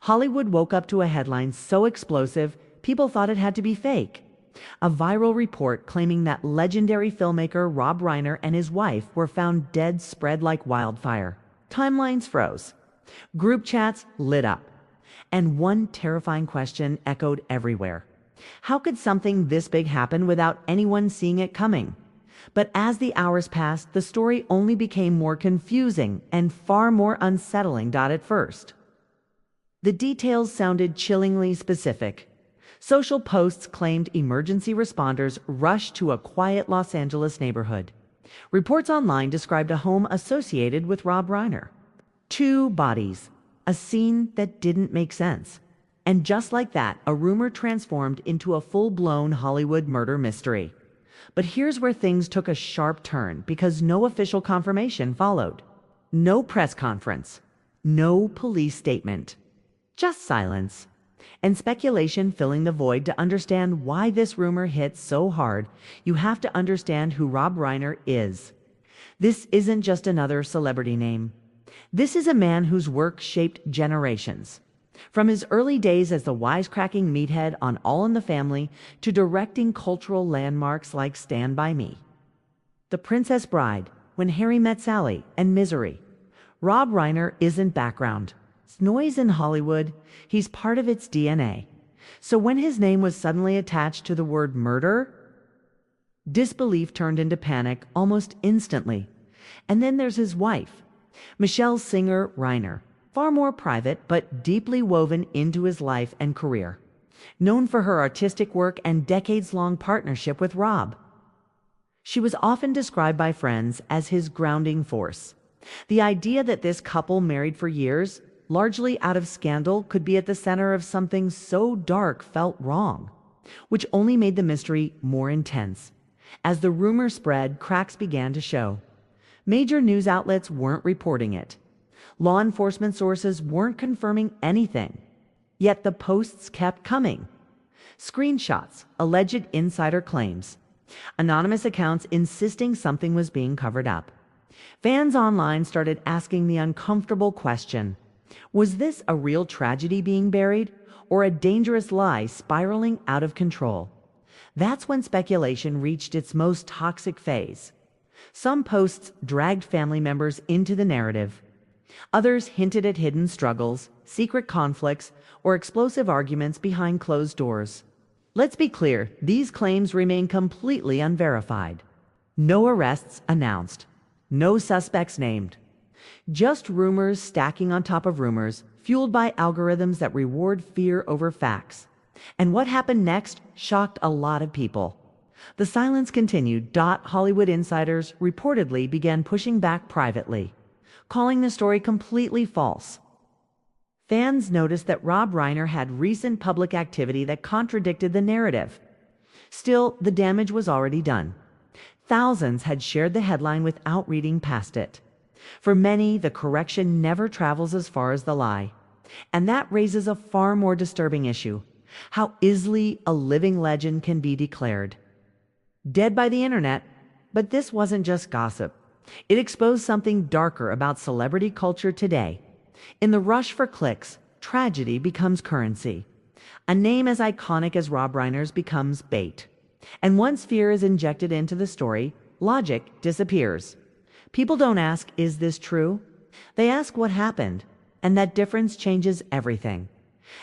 Hollywood woke up to a headline so explosive, people thought it had to be fake. A viral report claiming that legendary filmmaker Rob Reiner and his wife were found dead spread like wildfire. Timelines froze. Group chats lit up. And one terrifying question echoed everywhere. How could something this big happen without anyone seeing it coming? But as the hours passed, the story only became more confusing and far more unsettling at first. The details sounded chillingly specific. Social posts claimed emergency responders rushed to a quiet Los Angeles neighborhood. Reports online described a home associated with Rob Reiner. 2 bodies, a scene that didn't make sense. And just like that, a rumor transformed into a full-blown Hollywood murder mystery. But here's where things took a sharp turn because no official confirmation followed. No press conference. No police statement. Just silence. And speculation filling the void. To understand why this rumor hit so hard, you have to understand who Rob Reiner is. This isn't just another celebrity name. This is a man whose work shaped generations. From his early days as the wisecracking meathead on All in the Family to directing cultural landmarks like Stand By Me, The Princess Bride, When Harry Met Sally, and Misery, Rob Reiner isn't background. It's noise in Hollywood. He's part of its DNA. So when his name was suddenly attached to the word murder, disbelief turned into panic almost instantly. And then there's his wife, Michelle Singer Reiner, far more private but deeply woven into his life and career, known for her artistic work and decades-long partnership with Rob. She was often described by friends as his grounding force. The idea that this couple, married for years, largely out of scandal, could be at the center of something so dark felt wrong, which only made the mystery more intense. As the rumor spread, cracks began to show. Major news outlets weren't reporting it. Law enforcement sources weren't confirming anything. Yet the posts kept coming. Screenshots, alleged insider claims, anonymous accounts insisting something was being covered up. Fans online started asking the uncomfortable question: was this a real tragedy being buried, or a dangerous lie spiraling out of control? That's when speculation reached its most toxic phase. Some posts dragged family members into the narrative. Others hinted at hidden struggles, secret conflicts, or explosive arguments behind closed doors. Let's be clear, these claims remain completely unverified. No arrests announced. No suspects named. Just rumors stacking on top of rumors, fueled by algorithms that reward fear over facts. And what happened next shocked a lot of people. The silence continued. Hollywood insiders reportedly began pushing back privately, calling the story completely false. Fans noticed that Rob Reiner had recent public activity that contradicted the narrative. Still, the damage was already done. Thousands had shared the headline without reading past it. For many, the correction never travels as far as the lie. And that raises a far more disturbing issue: how easily a living legend can be declared dead by the internet. But this wasn't just gossip. It exposed something darker about celebrity culture today. In the rush for clicks, tragedy becomes currency. A name as iconic as Rob Reiner's becomes bait. And once fear is injected into the story, logic disappears. People don't ask, is this true? They ask what happened, and that difference changes everything.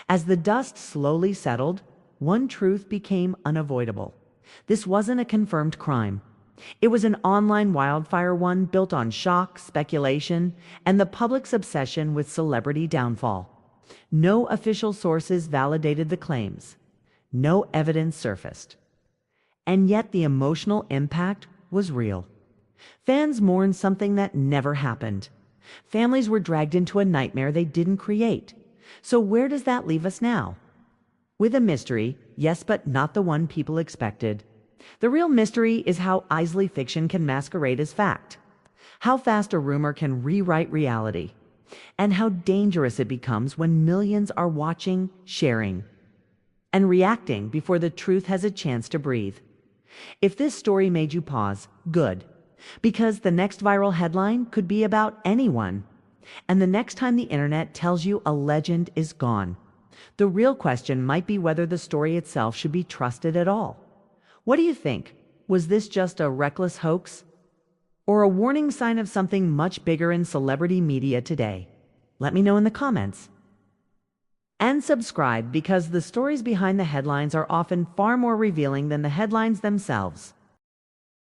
As the dust slowly settled, one truth became unavoidable. This wasn't a confirmed crime. It was an online wildfire, one built on shock, speculation, and the public's obsession with celebrity downfall. No official sources validated the claims. No evidence surfaced. And yet the emotional impact was real. Fans mourned something that never happened. Families were dragged into a nightmare they didn't create. So where does that leave us now? With a mystery, yes, but not the one people expected. The real mystery is how easily fiction can masquerade as fact, how fast a rumor can rewrite reality, and how dangerous it becomes when millions are watching, sharing, and reacting before the truth has a chance to breathe. If this story made you pause, good, because the next viral headline could be about anyone, And the next time the internet tells you a legend is gone, the real question might be whether the story itself should be trusted at all. What do you think? Was this just a reckless hoax? Or a warning sign of something much bigger in celebrity media today? Let me know in the comments. And subscribe, because the stories behind the headlines are often far more revealing than the headlines themselves.